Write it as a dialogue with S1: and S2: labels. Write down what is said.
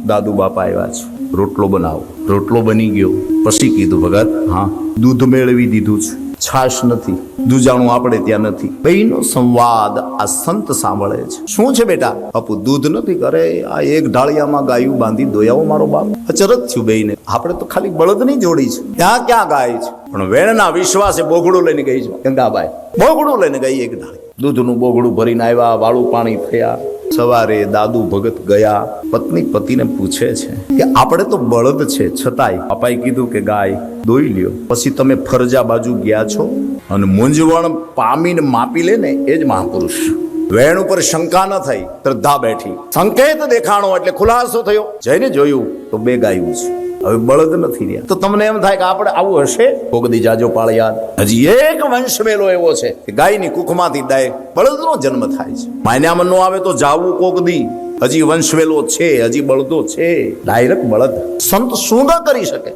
S1: દાદુ બાપા આવ્યા છે, રોટલો બનાવો. રોટલો બની ગયો. પછી કીધું ભગત, હા દૂધ મેળવી દીધું છે, છાશ નથી, દૂજાણું આપણે ત્યાં નથી. બેયનો સંવાદ આ સંત સાંભળે છે. શું છે બેટા? બાપુ દૂધ નથી. કરે આ એક ઢાળિયામાં ગાયું બાંધી દોયાવો મારો બાપ. અચરજ થયું બેયને. આપણે તો ખાલી બળદની જોડી છે, ત્યાં ક્યાં ગાય છે? પણ વેણના વિશ્વાસે બોગડું લઈને ગઈ છે ગંગાબાઈ. બોગડું લઈને ગઈ એક ઢાળી. દૂધનું બોગડું ભરીને આવ્યા, વાળું પાણી થયા. સવારે દાદુ ભગત ગયા. પત્ની પતિને પૂછે છે કે આપણે તો બળદ છે, છતાંય પાપાએ કીધું કે ગાય દોઈ લ્યો. પછી તમે ફરજા બાજુ ગયા છો અને મૂંઝવણ પામીને માપી લે ને એ જ મહાપુરુષ. વેણ ઉપર શંકા ન થઈ, શ્રદ્ધા બેઠી. સંકેત દેખાણો એટલે ખુલાસો થયો. જઈને જોયું તો બે ગાયું છે, હવે બળદ નથી રહ્યા. તો તમને એમ થાય કે આપણે આવું હશે? કોકદી જાજો પાળિયાદ. હજી એક વંશ વેલો એવો છે કે ગાયની કુખમાંથી બળદનો જન્મ થાય છે. માન્યામાં નો આવે તો જાવું કોકદી. હજી વંશ વેલો છે, હજી બળદો છે, ડાયરેક્ટ બળદ. સંત શું ન કરી શકે?